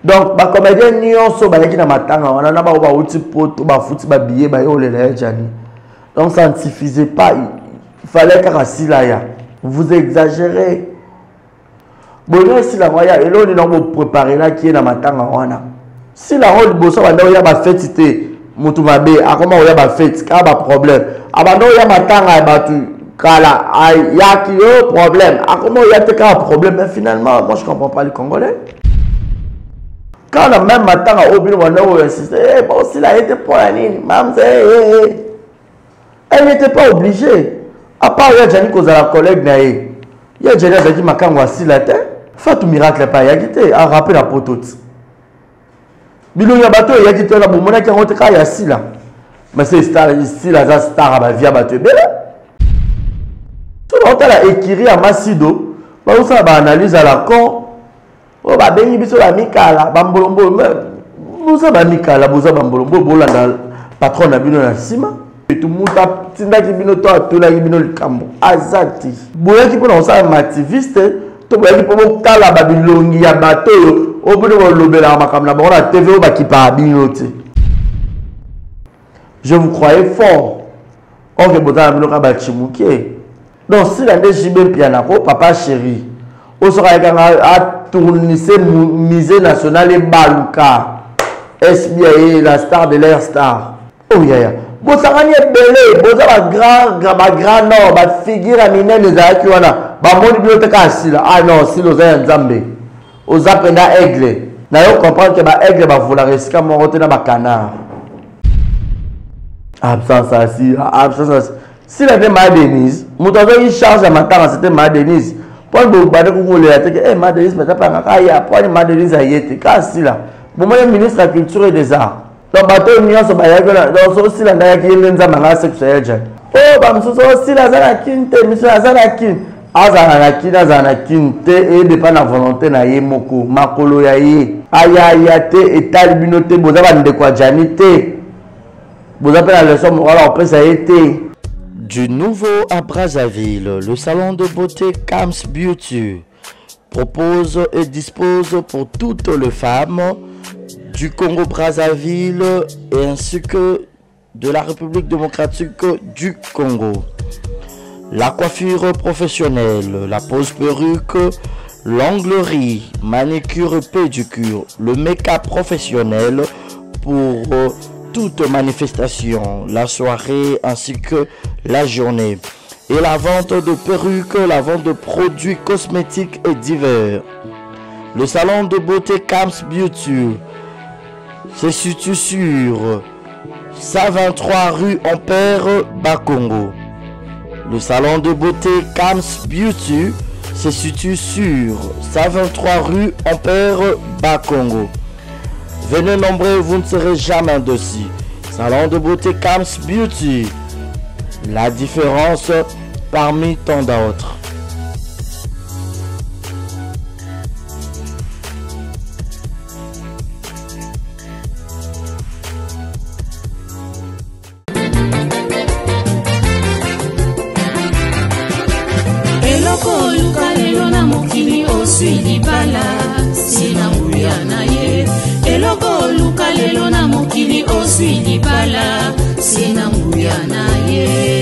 Donc ba comédien nyonso ba yaki na matanga wana na ba uti poto ba futi ba billet ba yo le jani. Donc ça ne suffisait pas, il fallait qu'à Silaya. Vous exagérez. Bon, si la moya et là on est préparer là qui est dans matanga wana. Si la route bosso va y a ba fête té mutumabe a comment y a ba fête ka ba problème. Abando y a matanga batu kala ay ya ki yo problème. A comment y a te ka problème mais finalement moi je comprends pas les Congolais. Quand la même matin à Obino on insisté bon si la était pour la ligne mam elle n'était pas obligée. À part il y a Jani cause à la collègue naé. Il y a Jani qui m'a quand voici la tête. Fatou miracle pas y a quitté à rappeler la potote. Bilo ya bateau il y a quitté la bomona qui rentre quand il y a si là. Mais c'est star ici la star à via bateau belle. Tout le temps la écrit à Massido. Bah où ça va analyse à la con. Oh bah bengi biso la mikala bambolombo boza ba mikala boza bambolombo bolanda patron na bino na sima et tout muta tinda ki bino to atola ki bino likambo azati boya ki pona osala activiste to boya ki pomo kala ba bilongi ya bato o bono lobela makambo na ba TV o ba ki pa bino te. Je vous croyais fort. On que boza bino ka ba chimuke. Donc si la DJB piana ko papa chéri au sera à tourner musée national et Baluka SBA la star de l'air star. Oh yeah. Bon ça va être belé, bon ça va grand nord, va figure à miner les arcs wana. Ba mon bibliothèque assis là. Ah non, si nous avons Nzambe. Aux appena aigle. D'ailleurs comprendre que ba aigle va vouloir risquer mon retour dans ba canard. Absence assis, absence. Si la ma Denise, mon il charge à matin c'était ma Denise. Pour le bade ko le ate que ma Denise mais pas ngaka pour ma Denise a yete kasi là. Bon moi ministre de la culture et des arts. Donc bateau nyonso ba yakela donc aussi la ndaya ki yenza manga sexuel jan. Oh ba msuso aussi la zana kinte, monsieur la zana kin. Azana kinte et dépend la volonté na ye moko makolo ya ye. Aya te etal binote boza ba ndekwa janite. Boza pe la leçon morale on peut ça été. Du nouveau à Brazzaville, le salon de beauté Kams Beauty propose et dispose pour toutes les femmes du Congo-Brazzaville et ainsi que de la République démocratique du Congo. La coiffure professionnelle, la pose perruque, l'onglerie, manicure et pédicure, le make-up professionnel pour toute manifestation, la soirée ainsi que la journée. Et la vente de perruques, la vente de produits cosmétiques et divers. Le salon de beauté Kams Beauty se situe sur 123 rue Ampère Bakongo. Le salon de beauté Kams Beauty se situe sur 123 rue Ampère Bakongo. Venez nombreux, vous ne serez jamais dessus. Salon de beauté Kams Beauty. La différence parmi tant d'autres. Eloko luka lelo na mokili oswili bala sina nguya na ye. Eloko luka lelo na mokili oswili bala sina nguya na ye.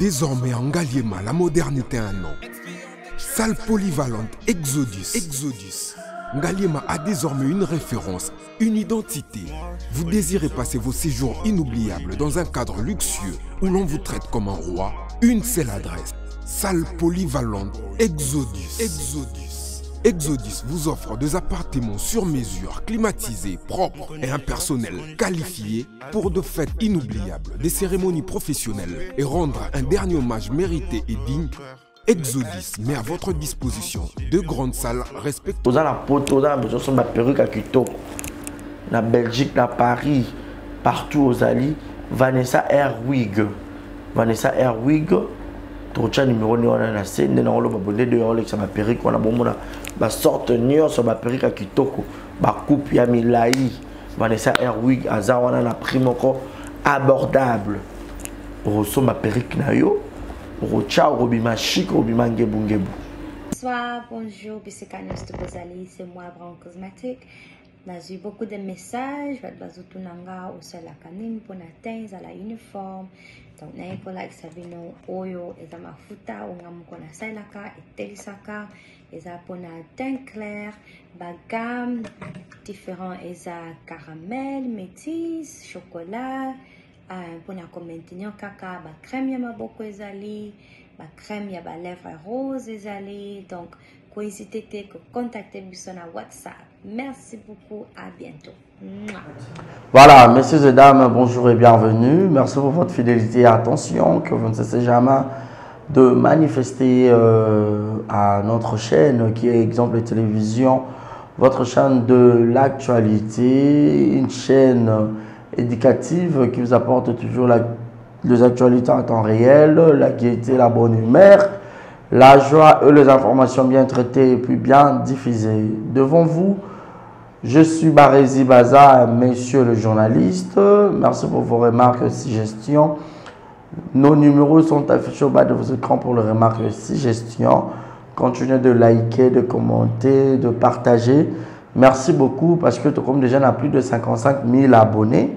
Désormais en Ngaliema, la modernité a un nom. Salle polyvalente Exodus. Ngaliema a désormais une référence, une identité. Vous désirez passer vos séjours inoubliables dans un cadre luxueux où l'on vous traite comme un roi? Une seule adresse. Salle polyvalente Exodus. Exodus vous offre des appartements sur mesure, climatisés, propres et un personnel qualifié pour de fêtes inoubliables, des cérémonies professionnelles et rendre un dernier hommage mérité et digne. Exodus met à votre disposition deux grandes salles respectueuses. Vous avez la poteau, vous avez besoin de perruque à Quito, na Belgique, na Paris, partout aux alliés. Vanessa Airwig. Trocha numéro 9 on a la scène, on a le babonné de Rolex à ma perruque, on a bon ma sorte nion sur ma perruque à Kitoko, ma coupe ya Milai, Vanessa Airwig, Azar on a la prime encore abordable. Rosso ma perruque na yo, Rocha Robima chic, Robima ngebu. Bonsoir, bonjour, Bissekanos de Bozali, c'est moi, Brown Cosmétique. J'ai eu beaucoup de messages, Bazutunanga, au sol la canine, pour atteindre à la uniforme. Donc, n'a pas like Sabino, Oyo, et ma futa, ou Namukona Sailaka, et Telisaka, et ça pour teint clair, bagam, différents, et ça caramel, métis, chocolat, pour maintenir caca, ba crème yama beaucoup ezali, ba crème yaba lèvres rose ezali, donc, n'hésitez pas à contacter sur WhatsApp. Merci beaucoup, à bientôt. Voilà, messieurs et dames, bonjour et bienvenue. Merci pour votre fidélité et attention, que vous ne cessez jamais de manifester à notre chaîne qui est Exemple Télévision, votre chaîne de l'actualité, une chaîne éducative qui vous apporte toujours les actualités en temps réel, la gaieté, la bonne humeur, la joie et les informations bien traitées et puis bien diffusées. Devant vous, je suis Barézi Baza, messieurs le journaliste. Merci pour vos remarques et suggestions. Nos numéros sont affichés au bas de vos écrans pour les remarques et suggestions. Continuez de liker, de commenter, de partager. Merci beaucoup parce que comme déjà on a plus de 55 000 abonnés.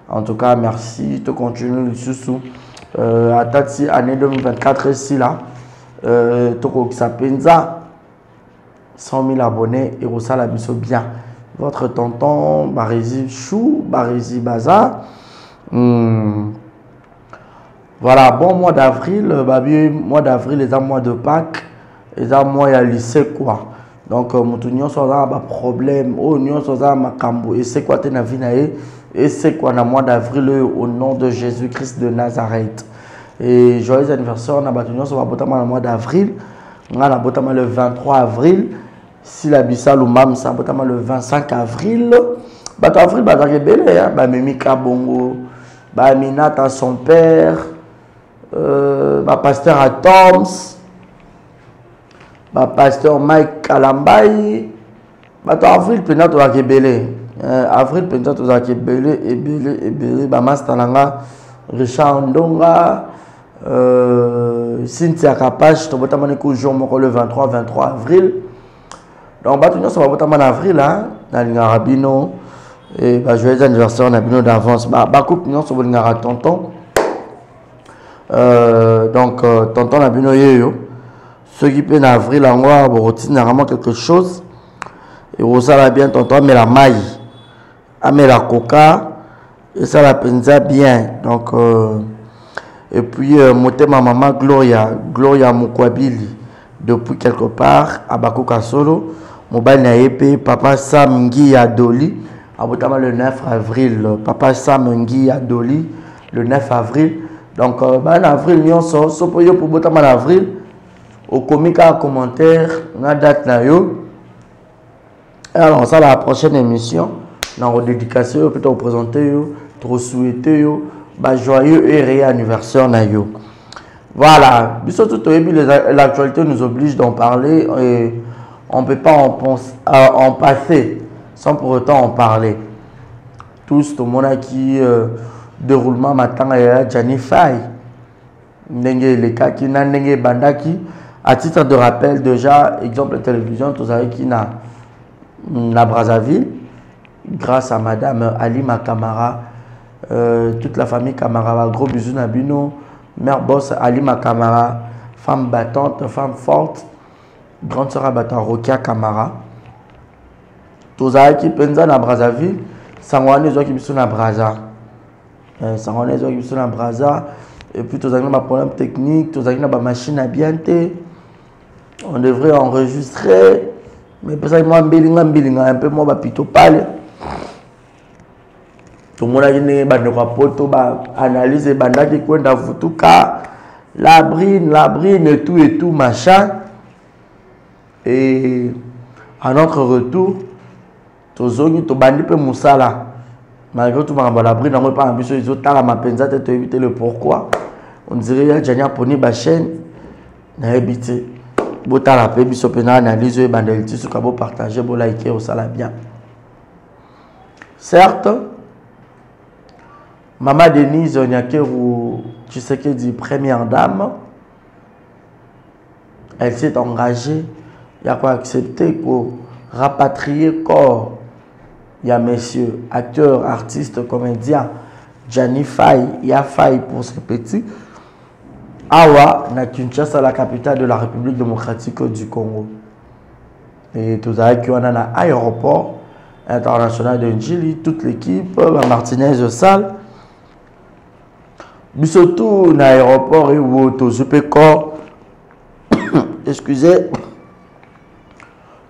En tout cas, merci. Tu continues sous à Tati année 2024 ici là. Toko Kisapenza 100 000 abonnés et Rosa la biso bien. Votre tonton Barézi Chou, Barézi Baza. Voilà, bon mois d'avril, mois d'avril, les mois de Pâques, les mois à lycée quoi. Donc, nous sommes un problème, nous sommes un cambo, et c'est quoi na vie et c'est quoi le mois d'avril au nom de Jésus-Christ de Nazareth. Et joyeux anniversaire, on a battu sur le mois d'avril, on a battu le 23 avril. Si la Bissau ou Mam, ça a le 25 avril. Bato avril, bato belé, hein. Mimi Kabongo, Minata son père, pasteur Atoms, pasteur Mike Kalambay. Bato avril, peut-être à belé. Avril, peut-être à belé, et belé, Mastalanga, Richard Ndonga, Cynthia Kapache, tu as le 23 avril. Donc, on va voter en avril, dans l'Arabino, et joyeux anniversaire, on d'avance. Coupe, nous sommes tonton. Donc, tonton, Nabino, ceux qui peuvent en avril, on va retirer vraiment quelque chose. Et on va bien, tonton, mais la maille, mais la coca, et ça la pensa bien. Donc, et puis, monter ma maman Gloria Mukwabili, depuis quelque part, à Bakoka Solo. Mobile Naepe, Papa Sam Ngui Adoli, le 9 avril. Papa Sam Ngui Adoli, le 9 avril. Donc, en avril, nous sommes pour avril. Au comique à commentaire, on a date na yo. Alors, ça, la prochaine émission, dans la dédication, peut-être présenter, trop souhaiter, joyeux et réel anniversaire na yo. Voilà, l'actualité nous oblige d'en parler et on ne peut pas en passer sans pour autant en parler. Tous, tout le monde qui déroulement matin et Janify, les cas qui n'a bandaki. À titre de rappel, déjà, exemple de télévision, tous savez qui n'a Brazzaville, grâce à Madame Ali Makamara, toute la famille Kamara, gros bisous Nabino. Mère Boss, Alima Kamara, femme battante, femme forte. Grande sœur Abata Rokia Kamara. Tozaki Penza na Brazzaville. Sangwane Zoki Biso na Brazza. Sangwane Zoki Biso na Brazza. Et puis Tozaki na problème technique. Tozaki na machine à bien te. On devrait enregistrer. Mais parce que moi, un peu moi, plutôt parler. Tout le monde a dit que analyse bandaki kwenda vutuka la brine et tout machin. Et à notre retour tozongi to bandi pe musala malgré tout ma la brine on pas ambition ils ont tala mapenza te éviter le pourquoi on dirait ya jania poni ba chaîne na éviter botala pe biso pe na analyse e bandeliti su ka bo partager bo liker au sala bien. Certes, Maman Denise Onyakeru, tu sais qu'elle dit première dame, elle s'est engagée, il y a quoi accepter pour rapatrier corps. Il y a messieurs, acteurs, artistes, comédiens, Gianni Faye, il y a Faye pour ces petits. Awa, na Kinshasa, la capitale de la République démocratique du Congo. Et tout ça, qui on a un aéroport international de Njili, toute l'équipe, la Martinaise Salle. Surtout dans l'aéroport et où corps, excusez,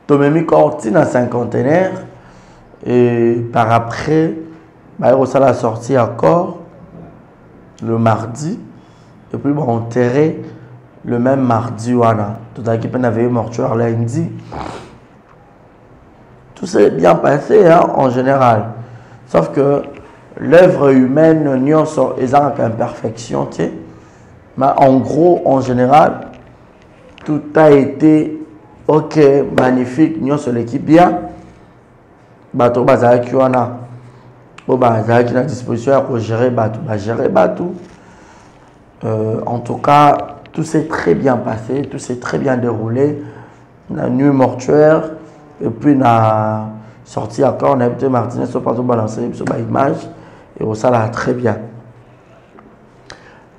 tu m'as mis corps dans 5 conteneurs et par après, ça a sorti encore le mardi et puis on enterré le même mardi. Tout à l'heure, on avait eu mortuaire lundi. Tout s'est bien passé hein, en général, sauf que l'œuvre humaine est en imperfection, mais en gros, en général, tout a été ok, magnifique, nous sur l'équipe bien. Bateau bazaki wana, bon bazaki na disposition pour gérer bateau, gérer bateau. En tout cas, tout s'est très bien passé, tout s'est très bien déroulé. La nuit mortuaire et puis na sorti encore, on a été Martinez sur pas balancer sur ma image. Et ça là très bien.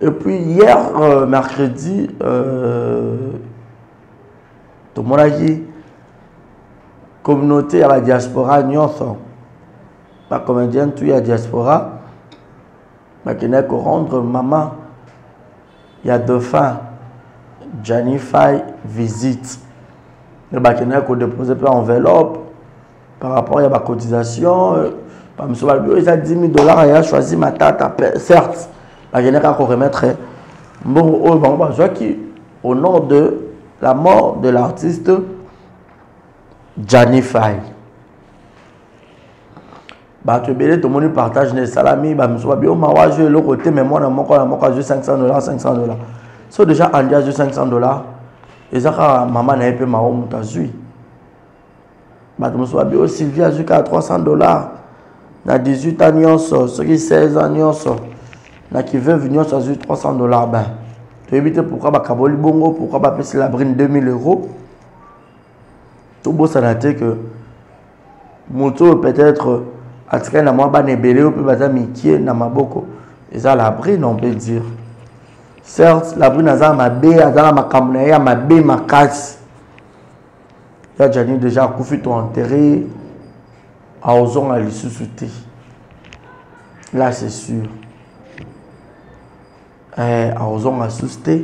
Et puis hier, mercredi, tout le monde a dit communauté à la diaspora, pas comédien, tout y a diaspora, mais qui n'est qu'au rendre maman. Il y a 2 fins. Gianni Faye visite. Il y a qu'au déposer par enveloppe par rapport à la cotisation. Par M. Balbio, il a 10 000 $, il a choisi ma tata, certes, il n'y a qu'à remettre. Au nom de la mort de l'artiste Gianni Faye. Tout le monde partage les salamis, M. Balbio, je vais le côté, mais moi, je 500 $, 500 $. So déjà, on a 500 $. Et ça, maman n'a pas ma homme, M. Balbio, Sylvie a jusqu'à 300 $. Na 18 ans, ceux qui 16 ans, na qui veulent venir sur 300 $. Ben, tu évites pourquoi Bakaboli Bongo, pourquoi Bapesi la brine 2000 €. Tout beau, ça n'a été que moto peut-être à ce qu'il moi banébélé ou peut être mikié na maboko. Et ça la brine, on peut dire. Certes, la brine a ma bé, a ma kamnaya, ma bé, ma casse. Il y a déjà Koufi tout enterré. À Ozon à l'issouté. Là, c'est sûr. À Ozon à susté.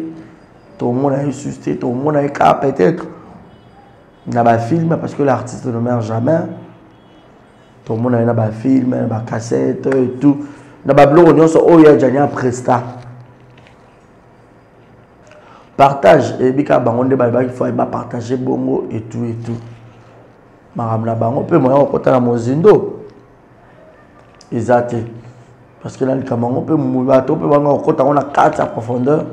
Tout le monde a eu susté. Tout le monde a eu cas peut-être. Il y a un film parce que l'artiste ne meurt jamais. Tout le monde a eu un film, une cassette et tout. Il y a un blog où il y a un prestat. Partage. Et puis, il faut partager bongo et tout et tout. Maramna bango pe moya okota na mozindo ezate parce que là le kamango pe mubato pe bango okota on a 4 à profondeur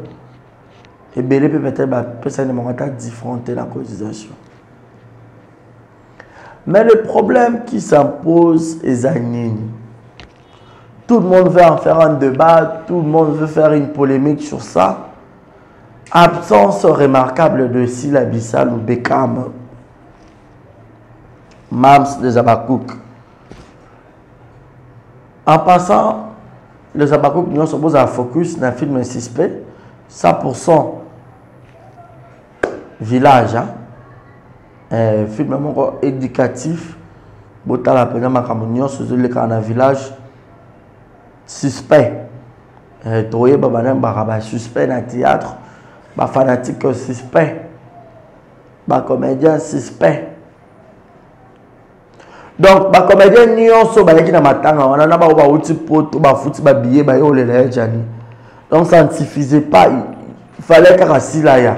et belé peut peut-être ba pesa ne mangata différente la cotisation. Mais le problème qui s'impose est anine. Tout le monde veut en faire un débat, tout le monde veut faire une polémique sur ça. Absence remarquable de Sila Bissal ou Beckham. Mams de Zabakouk. En passant, les Zabakouk nous sommes à focus dans le film suspect. 100% village, hein? Film éducatif. Botala pena makamunyo sur le canal village suspect. Toye babana baraba suspect na théâtre, ba fanatique suspect, ba comédien suspect. Donc ba comédien nyonso ba yaki na matanga wana na ba uti poto ba futi ba billet ba yo le jani. Donc ça ne suffisait pas, il fallait qu'Assila ya.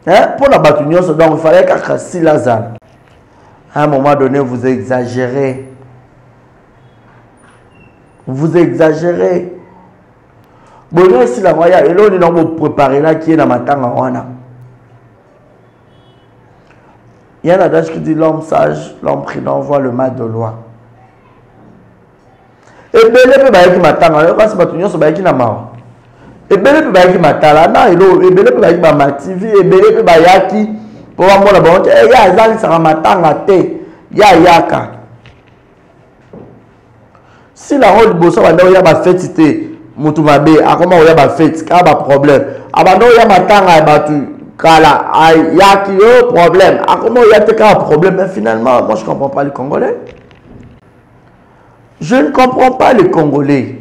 Hein, pour la battu nyonso donc il fallait qu'Assila zan. À un moment donné, vous exagérez. Vous exagérez. Bon, si la moya, et là, on est préparé là qui est dans ma tanga. Il y a un adage qui dit l'homme sage, l'homme prudent voit le mal de loi. Et belé peut bailler qui m'attend. Quand c'est pas tout le monde, c'est bailler qui n'a marre. Et belé peut bailler qui m'attend. Non, et belé peut bailler qui m'a TV. Et belé peut bailler qui. Pour moi, la bonne, il y a des gens qui sont matanga te, ya yaka. Si la route bosso va y a ma fête te, mutumabe, a comment y a ma fête, car ma problème. Abando y a matanga batu, kala, ay yaki yo problème. A comment y a te cas problème, mais finalement, moi je comprends pas les Congolais. Je ne comprends pas les Congolais.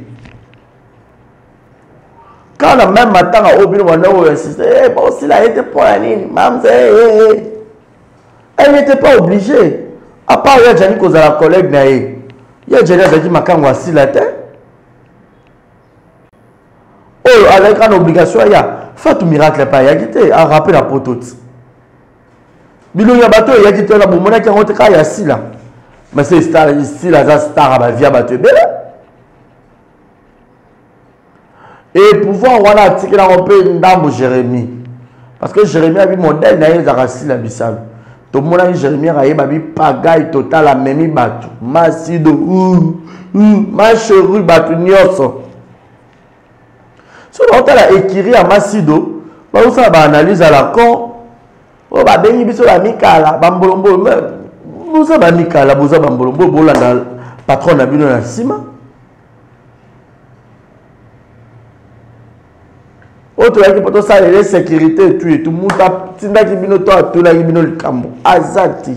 Quand le même matin, on a insisté, bon, s'il a été pour la ligne, elle n'était pas obligée. À part, il y a Janine qui a la collègue, il y a Janine qui a dit, ma canne, voici la tête. Oh, avec une obligation, il y a fait un miracle, il y a quitté, à rappeler la potote. Bilo, il y a bateau, il y a quitté la boumona qui a monté, il y a ici là. Mais c'est star, ici, la star, à ma vie, à bateau, et pouvoir on a articulé un peu d'ambo Jérémie parce que Jérémie a vu modèle na ezarasi la bisal tout le monde a Jérémie a eu pagaille total a memi batu masido ma chérie batu nyoso so on a écrit à masido ba usa ba analyse à la con o ba bengi biso la mikala bambolombo usa ba mikala boza bambolombo bolanda patron na bino na sima. Autre qui peut ça les sécurité tout et tout muta tinda ki bino to to la bino le kambo azati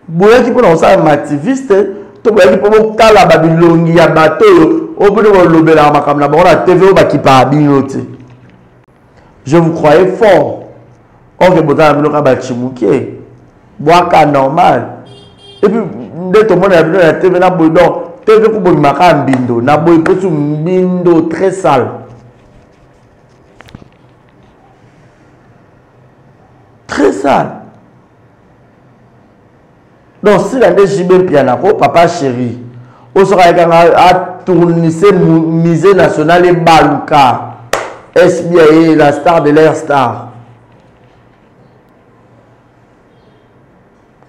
boya ki pona ça activiste to boya ki pomo kala babilongi ya bato o bino lobela makamna ba na TV ba ki pa bino te. Je vous croyais fort on que botana bino ka ba chimuke boaka normal et puis dès to mona bino la TV na bodon TV pour bon maka mbindo na boy posu mbindo très sale donc si la JB Pianako papa chéri on sera à tourner musée national et Baluka SBA la star de l'air star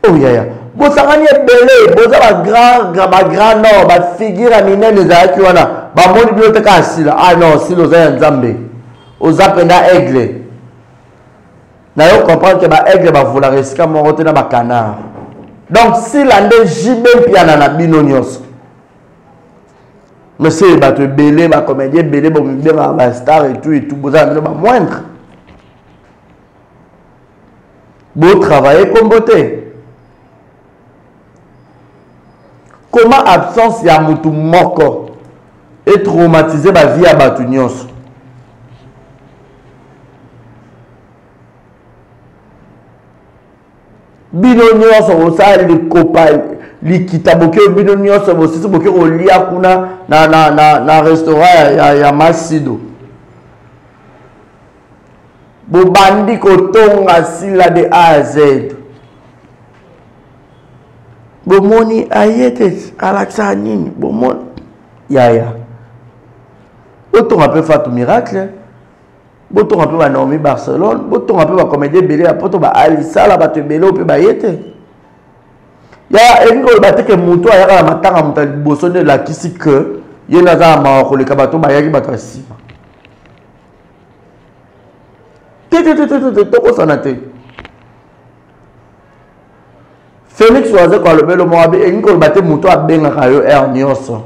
oh yeah. Bon, ça va être belé, bon, ça va grand nord, va figure à mine les aïeux, on a, bah, mon bibliothèque assis là, ah non, si l'on a un zambé, aux appena aigle. N'a pas comprendre que bah, aigle va vouloir rester comme on retient dans canard. Donc, si l'année JB Piana na binonios, mais c'est bah, tu belé, ma comédien belé, bon, ma star et tout, bon, ça va moindre. Bon, travailler comme beauté. Comment absence ya mutu moko et traumatisé ba vie à batunios. Binonios on ça les copains li kitaboke binonios on si boke o lia kuna na restaurant ya Masido. Bo bandi ko tonga sila de A à Z. Bomoni ayete alaxanine bomoni yaya boton un peu Fatou Miracle boton un peu ba Naomi Barcelone boton un peu ba comédie belé apoto ba Alissa la ba te belé pe ba yete ya engo ba te ke muto aya la matanga muta bosone la kisi que yena za ma ko le kabato ba yaki bato asima te ko sanate Félix Oazé quand le bel moabe et Nicole Baté Mouto a bien rayo er nyoso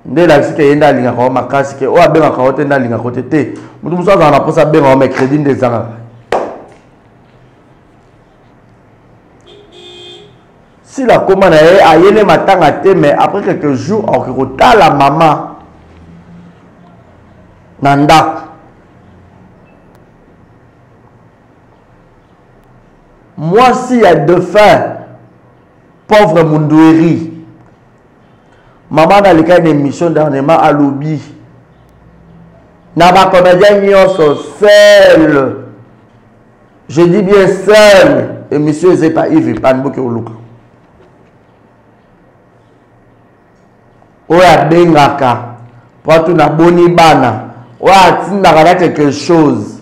Nde la sike yenda linga ko makasi ke o abenga ko te na linga ko te. Mutu muso za na posa benga o me crédit ndezanga. Si la commande a yéné matanga te mais après quelques jours on retard la maman nanda. Moi s'il y a de faim pauvre Mundoueri. Maman dans le cas d'émission dernièrement à lobby. N'a pas comédien seul. Je dis bien seul. Et monsieur c'est pas Yves Panboke Oluka. Oya bengaka. Pour tout na boni bana. Oya tinda quelque chose.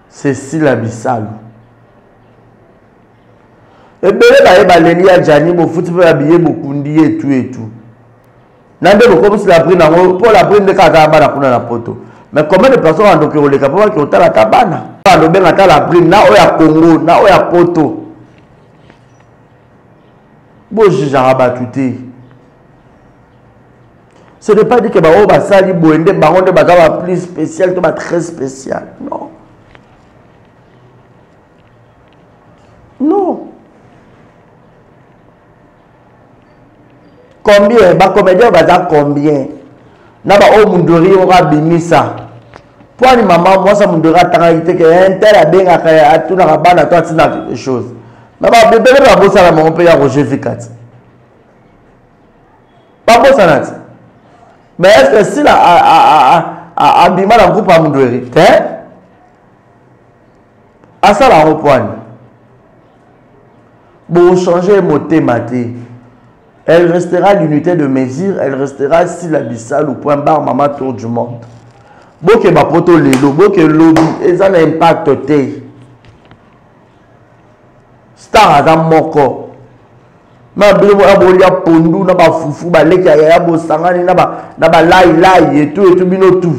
C'est si la bisalo. Et bien, il y a Jani, il faut habiller beaucoup et tout et tout. Nande comme si la prenne pour la prendre de Katabana pour la poto. Mais combien de personnes ont donc les capables qui ont la tabana? Pas de bien la prendre, na oya Congo, na oya poto. Bon, j'ai rabattu. Ce n'est pas dit que Bao Basali Boende, Baron de Bagava plus spécial, tout très spécial. Non. Non. Combien? Bah comédien va dire combien? N'a pas au Mundori on va bimisa. Pour les mamans, moi ça Mundori a été que un tel a bien à tout la bande à toi c'est quelque chose. N'a pas bébé va bosser la maman paye à Roger Vicat. Pas bosser là. Mais est-ce que si la a bimé la groupe à Mundori, hein? À ça la repoigne. Bon changer mon thématique. Elle restera l'unité de mesure, elle restera si la bissale au point barre maman tour du monde. Boke ba poto lelo, boke lobby, et ça n'a impact te. Star adam moko. Ma bilo abolia pondu na ba fufu ba leki ya bo sangani na ba lai et tout bino tout.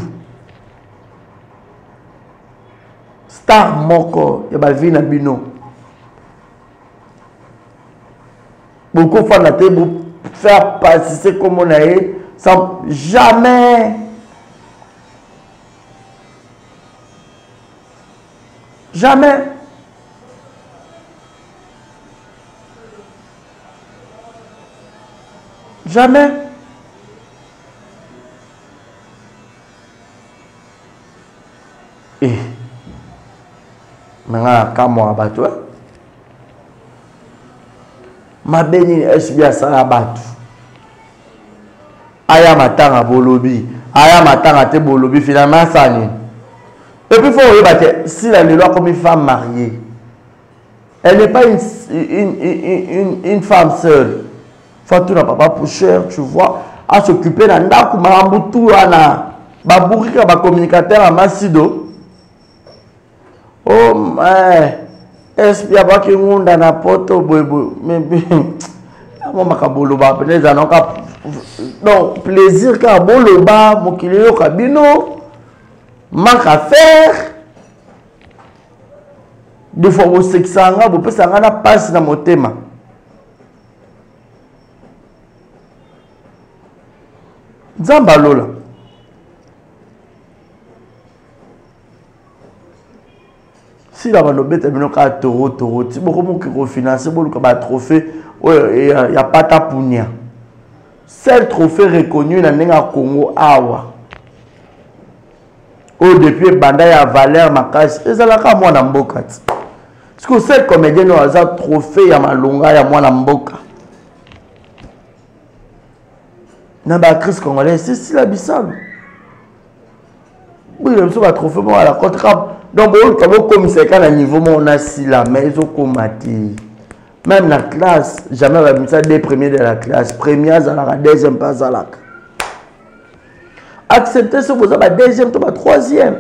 Star moko ya ba vie na bino. Beaucoup de fois, on faire passer comme on a eu sans jamais. Jamais. Jamais. Et maintenant, quand moi abattu. Ma béni est bien salabatu. Aya matanga bolobi. Aya matanga te bolobi finalement ça ni. Et puis il faut rebattre si la loi comme une femme mariée. Elle n'est pas une femme seule. Fatou n'a pas pour cher, tu vois, à s'occuper d'un ndaku marambutu ana baburika ba communicateur à Masido. Oh mais est-ce qu'il y a pas que monde na poto bobo mais mon makabolo ba peneza donc plaisir ka bolo ba mokilio kabino manque à faire des fois au sexanga bo pesa ngana passe na motema Nzamba lola. Si la banobete bino ka toro ti boko mo ki refinancer bo luka ba trophée il y a pas ta punya. Seul trophée reconnu na nenga Congo awa. Depuis banda ya Valère Makasi ezalaka mwana mboka ti. Parce que c'est comédien no aza trophée ya malonga ya mwana mboka. Na ba crise congolaise c'est si la bissalo. Oui, le monsieur va trophée moi à la contre. Donc comme c'est qu'à un niveau on a si la maison comati. Même la classe, jamais va mettre ça des premiers de la classe, première à la deuxième pas à la. Accepter ce que vous avez deuxième, tu vas troisième.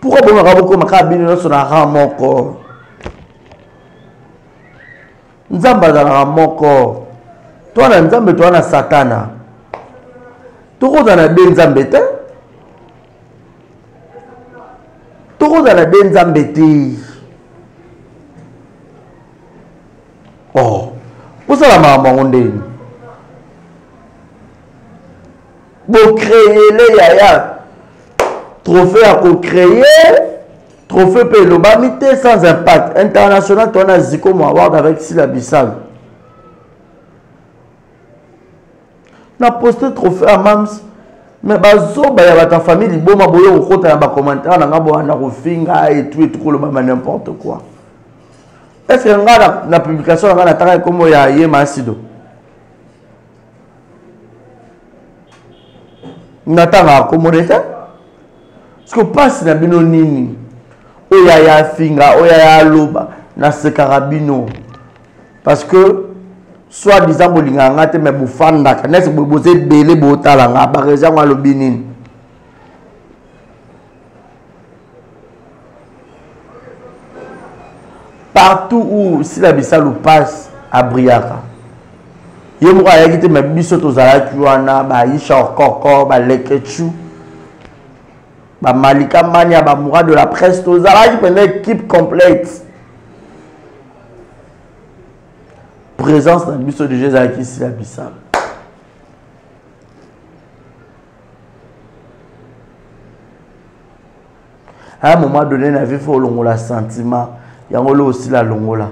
Pourquoi vous avez beaucoup de cabines sur la rame encore? Nzamba dans la rame encore. Toi, on a Nzamba, toi, on a Satana. Toi, on a des Nzambete. Toi, on a des Nzambete. Oh, vous savez, maman, on est. Pour créer les yaya. Trophée à co-créer. Trophée Pelobamité sans impact. International, tu as Zico Award avec Sila Bissal. On a posté trophée à Mams. Mais bazo ba ya ta famille boma boyo ko ta ba commentaire na ngabo na ko finga et tout ko lo ba n'importe quoi. Est-ce que na publication na ta comme ya Yema Sido. Natanga ko moneta. Parce que passe na bino nini. Oya ya finga, oya ya loba na se carabino. Parce que soit disant bolinga ngate me bufanda kanese boboze belé botala nga ba raison wa lobinini. Partout où Sila Bissal passe à Briaka. Yemo ka yakite me biso to zala tuana ba Isha Koko ba Lekechu. Ba Malika Mania ba Moura de la presse to zala qui prend équipe complète. Présence dans le bus de Jésus qui Sila Bissal. À un moment donné, il avait fait le sentiment. Il y a aussi la longola.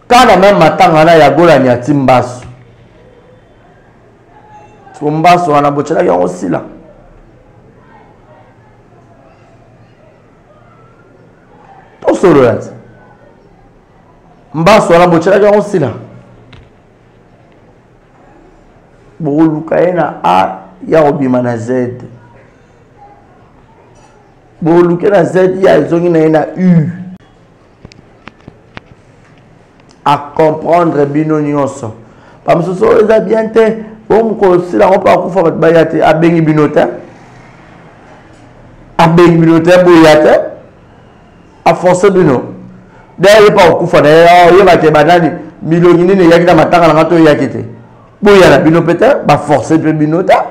Quand on a même matin, on a yagola ni atimbasu. Timbasu, on a bochela il y a aussi là. Tout solo là. Mbasu wana bochela kwa osila. Bolukaena A ya obima na Z. Bolukena Z ya zongi na U. À comprendre bino nyonso. Parce que so eza bien te bon ko sila on pa ko fa bayate abengi binota. Abengi binota boyate. A force bino. D'ailleurs, pas au coup, il y a des bananes, millions de gens qui ont matanga na to yakite. Bon, il y a la bino peut-être, bah forcer de binota.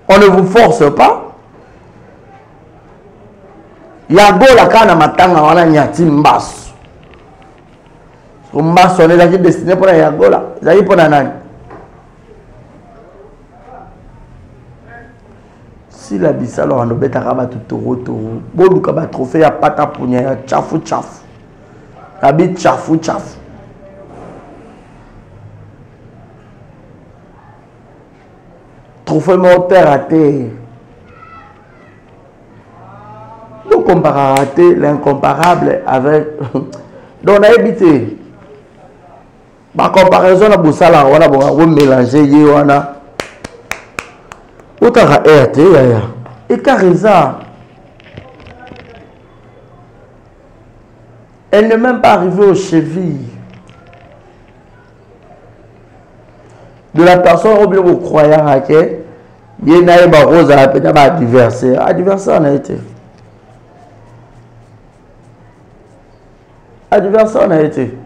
On ne vous force pas. Yago la kana matanga wana nyati mbas. Mbas on est là qui destiné pour la yago là. Zayi pour nani. Sila Bissal on obeta kaba toro toro. Boluka ba trophée ya pata punya ya chafu chafu. Abi chafu chafu. Trophée mortel raté. Donc on va rater l'incomparable avec donc on a évité. Ma comparaison à Boussala on a bon mélanger y wana. Autant à RT, et Carisa, elle n'est même pas arrivée aux chevilles de la personne au bureau croyant à que il y a une rose à peut-être adversaire. Adversaire on a été. Adversaire on a été.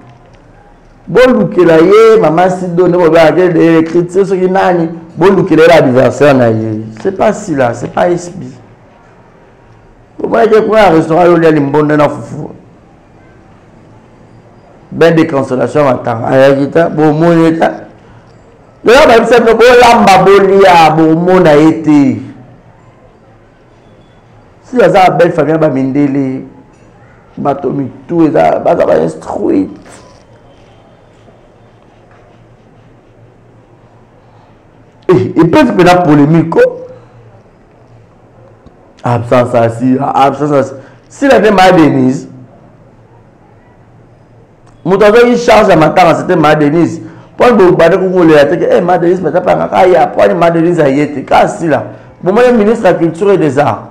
Bon look là yé maman si donne au bas de critiques ce qui nani. Bon look là l'adversaire na yé. C'est pas si là, c'est pas SB. Pour moi je prends un restaurant où il y a une bonne na foufou. Ben de consolation attend. Ayagita bon mon état. Là même c'est no lamba bolia bon mon a été. Si ça a belle famille ba mindele batomi tout ça ba instruit. Et puis, il y a une polémique. Absence assis, absence assis. Si la démarre Denise, il charge à matin, c'était ma Denise. Pour le bourbon, vous voulez dire que ma Denise, mais tu n'as pas un point, ma Denise a été. Car si là, pour moi, le ministre de la Culture et des Arts.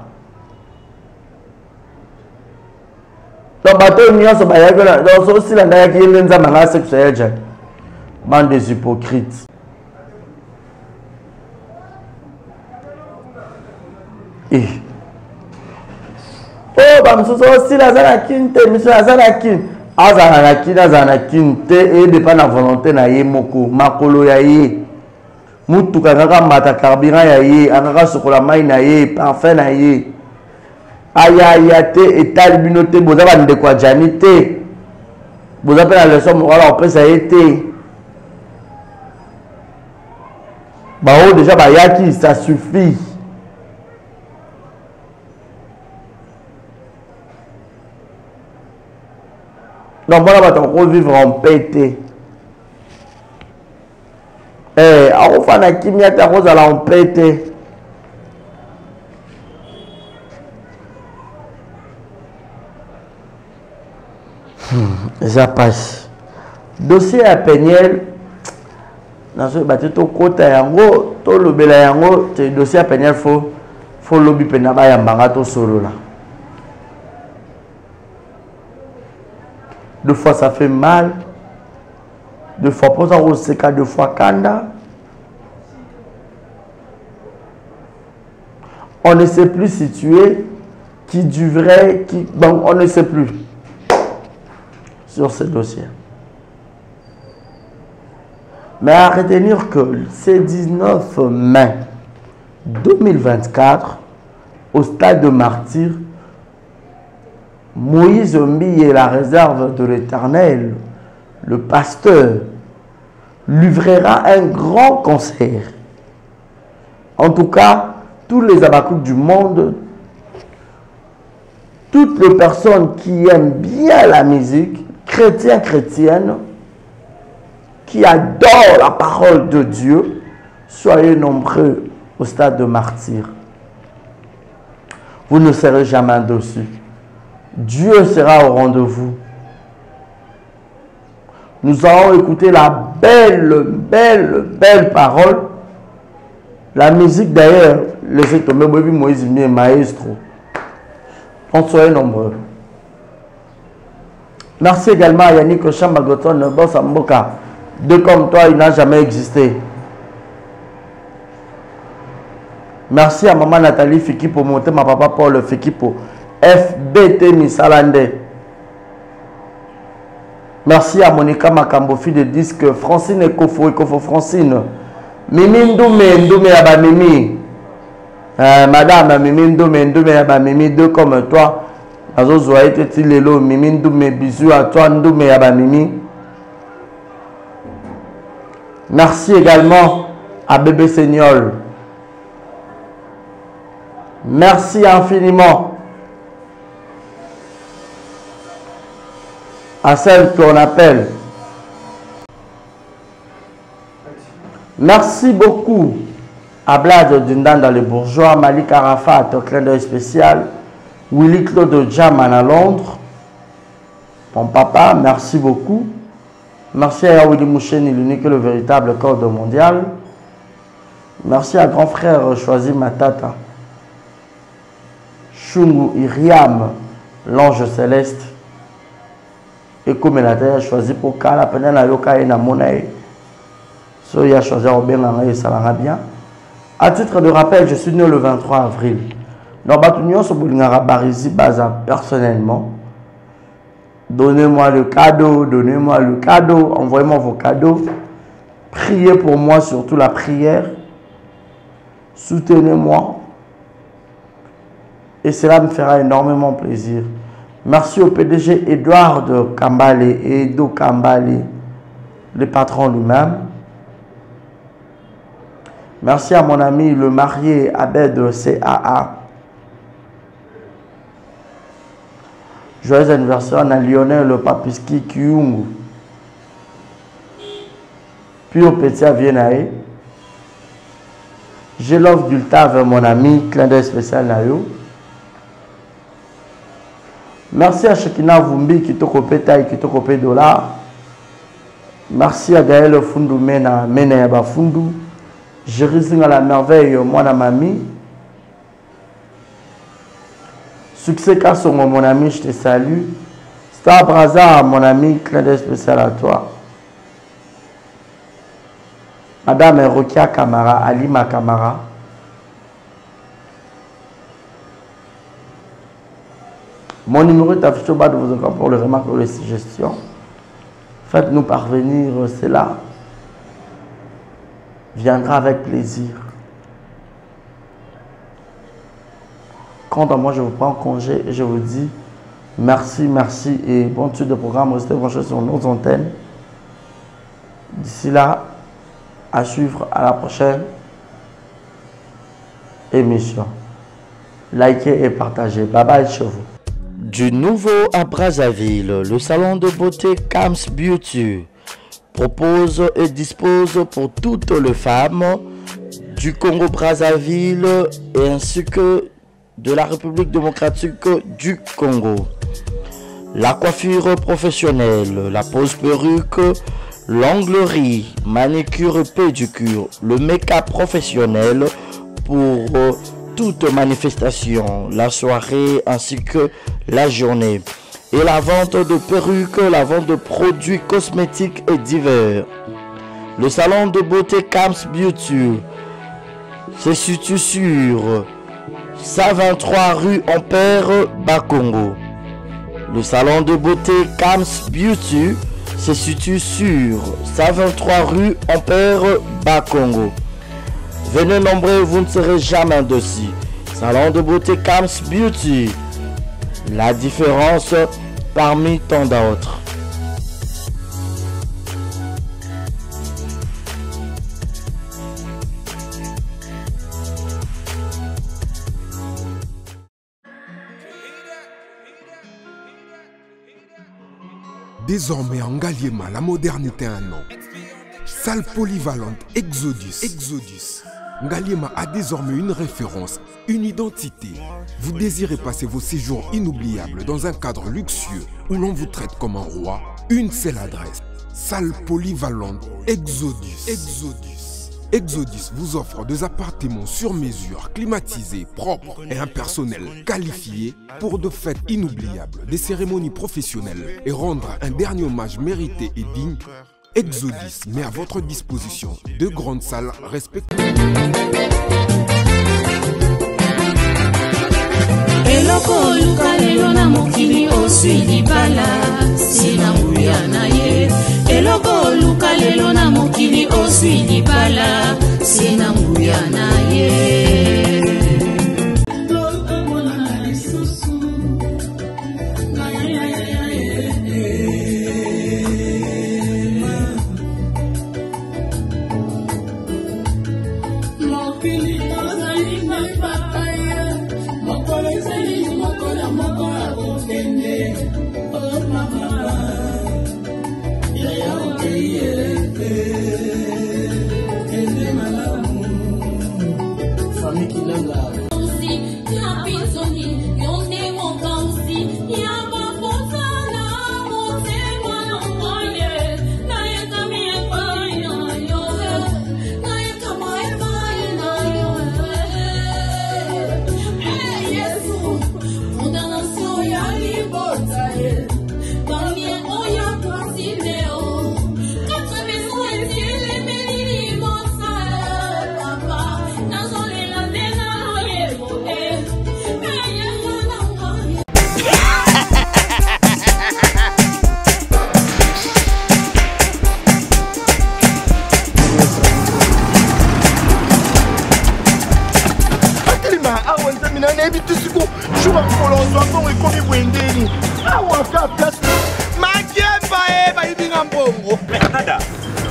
Donc, bateau, il y a aussi la Naya qui est l'enzamanga sexuelle. Bande des hypocrites. Oh, bah, monsieur, aussi la Zanakin, monsieur la Zanakin. Azanakin, et dépend de la volonté na ye moko, makolo ya ye. Mutuka kaka mata carburant ya ye, akaka sokola mai na ye, parfum na ye. Aya te etal binote boza ba ndeko janité. Boza pe la leçon morale on peut ça été. Bah, déjà, bah, yaki, ça suffit. Donc, voilà, on va vivre en pété. Eh, on va faire kimia ta rose à la pété. Ça passe. Dossier à Peniel. Dans ce bâtiment, côté yango, tout le bel yango, c'est dossier à Peniel, faut lobby penaba yambanga to solo là. Deux fois ça fait mal. Deux fois pour ça, deux fois kanda. On ne sait plus situer qui du vrai, qui. Donc on ne sait plus sur ce dossier. Mais à retenir que c'est 19 mai 2024, au stade de Martyr, Moïse Mbi et la réserve de l'Éternel, le pasteur, livrera un grand concert. En tout cas, tous les Abakouk du monde, toutes les personnes qui aiment bien la musique, chrétiens, chrétiennes, qui adorent la parole de Dieu, soyez nombreux au stade de Martyr. Vous ne serez jamais dessus. Dieu sera au rendez-vous. Nous allons écouter la belle parole. La musique d'ailleurs, laissez tomber Moïse Mbi maestro. On soyez nombreux. Merci également à Yannick Chambagoton, Boss Amboka. Deux comme toi, il n'a jamais existé. Merci à maman Nathalie Fiki pour monter ma papa Paul Fiki pour FBT Misalande. Merci à Monica Makambo, fille de disque Francine Ekofo Francine. Mimi Ndoumé Aba Mimi. Madame Mimi Ndoumé Aba Mimi, deux comme toi. Azozo a été Lelo, Mimi Ndoumé, bisous à toi Ndoumé Aba Mimi. Merci également à Bébé Seignol. Merci infiniment à celle qu'on appelle. Merci beaucoup à Blad Dundan dans les bourgeois, Malik Arafat au clin d'œil spécial, Willy Claude Jaman à Londres. Mon papa, merci beaucoup. Merci à Willy Moucheni, l'unique et le véritable corde mondial. Merci à grand frère Choisi Matata. Shungu Iriam, l'ange céleste. Et comme la terre choisi pour Kala, pendant la yoka et na monaï. So il a choisi au bien et ça va bien. À titre de rappel, je suis né le 23 avril. Dans Batunion, sur Boulingara Barizi Baza, personnellement. Donnez-moi le cadeau, envoyez-moi vos cadeaux. Priez pour moi, surtout la prière. Soutenez-moi. Et cela me fera énormément plaisir. Merci au PDG Edouard Kambale et Edo Kambale, le patron lui-même. Merci à mon ami le marié Abed CAA. Joyeux anniversaire à Lionel le Papiski Kyungu. Puis au petit à Viennae. Je l'offre d'Ultave, mon ami, clin d'œil spécial Nayo. Merci à Shekina Vumbi qui te copie taille, qui te copie dollar. Merci à Gaël Fundu Mena, Mena Fundu. Je risque à la merveille, moi, la mamie. Succès Kasson, mon ami, je te salue. Star Braza, mon ami, clin d'œil spécial à toi. Madame Rokia Kamara, Alima Kamara. Mon numéro est affiché au bas de vos écrans pour les remarques ou les suggestions. Faites-nous parvenir cela. Viendra avec plaisir. Quant à moi, je vous prends congé et je vous dis merci, merci et bonne suite de programme. Restez branchés sur nos antennes. D'ici là, à suivre, à la prochaine. émission. Likez et partagez. Bye bye chez vous. Du nouveau à Brazzaville, le salon de beauté Kams Beauty propose et dispose pour toutes les femmes du Congo-Brazzaville et ainsi que de la République démocratique du Congo. La coiffure professionnelle, la pose perruque, l'onglerie, manicure et pédicure, le make-up professionnel pour toute manifestation, la soirée ainsi que la journée. Et la vente de perruques, la vente de produits cosmétiques et divers. Le salon de beauté Kams Beauty se situe sur 123 rue Ampère Bakongo. Le salon de beauté Kams Beauty se situe sur 123 rue Ampère Bakongo. Venez nombreux, vous ne serez jamais dessus. Salon de beauté Kams Beauty. La différence parmi tant d'autres. Désormais en Ngaliema, la modernité a un nom. Salle polyvalente Exodus. Ngaliema a désormais une référence, une identité. Vous désirez passer vos séjours inoubliables dans un cadre luxueux où l'on vous traite comme un roi? Une seule adresse. Salle polyvalente Exodus. Exodus vous offre des appartements sur mesure, climatisés, propres et un personnel qualifié pour de fêtes inoubliables, des cérémonies professionnelles et rendre un dernier hommage mérité et digne. Exodus met à votre disposition deux grandes salles respectives. Eloko luka lelo na mokili oswi libala sina nguya na ye. Eloko luka lelo na mokili oswi libala sina nguya na ye.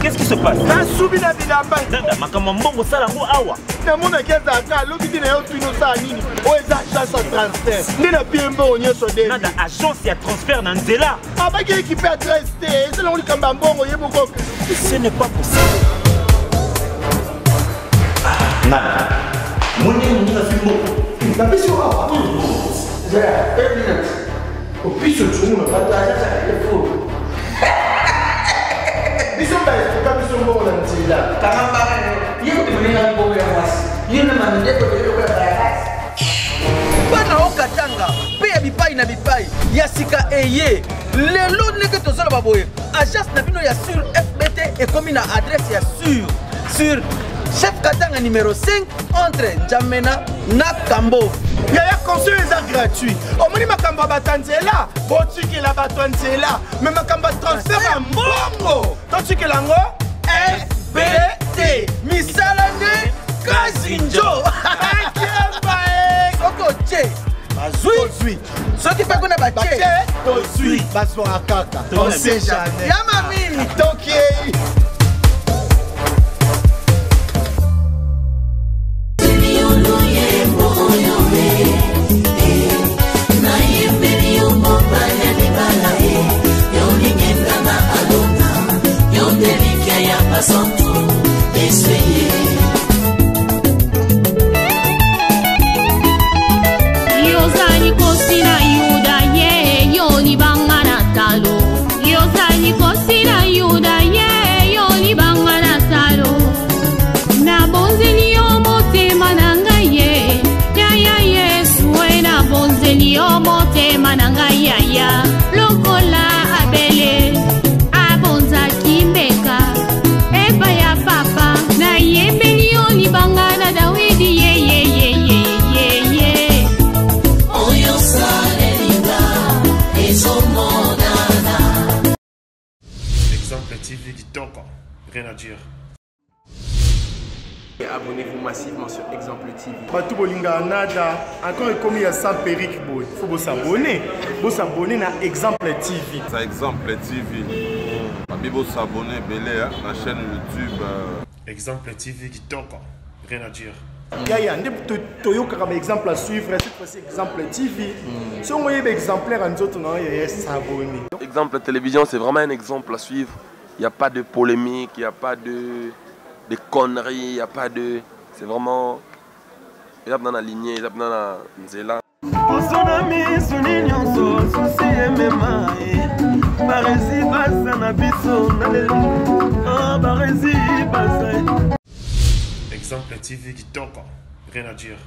Qu'est-ce qui se passe? Nada agence ya transfert na nzela. Ce n'est pas possible. Nada. Bana okatanga pe ya bipai na bipai ya sika eye lelo ndenge tozala baboye agence na bino ya sur FBT ekomi na adresse ya sur chef Katanga numéro 5 entre Njamena na Kambo. Yaya conseil est gratuit. Au moins makamba batanzela, botiki la batanzela, mais makamba transfert en bongo. Totiki lango FBT. Misalane Kazinjo. Oko che. Bazui. Soki pa kona ba che. Tozui. Baso akaka. On sait jamais. Yamami. Toki. Yo no ye. yaya lokola abele abonzaki mbeka eba ya papa na yembeli yo libanga na Dawidi ye oyo salenga ezomonana. Exemple TV qui toque, rien à dire. Abonnez-vous massivement sur Exemple TV. Batou bolinga nada, encore comme il y a 100 périques, il faut vous s'abonner. Vous s'abonner à Exemple TV. C'est Exemple TV. Vous s'abonner à la chaîne YouTube. Exemple TV qui toque, rien à dire. Il y a un exemple à suivre, cette fois-ci Exemple TV. Si on voit un exemplaire en autres, il y a s'abonner. Exemple télévision, c'est vraiment un exemple à suivre. Il n'y a pas de polémique, il n'y a pas de conneries, il n'y a pas de... C'est vraiment... Il y a dans la lignée, il y a dans la nzela. Exemple TV qui toque, rien à dire.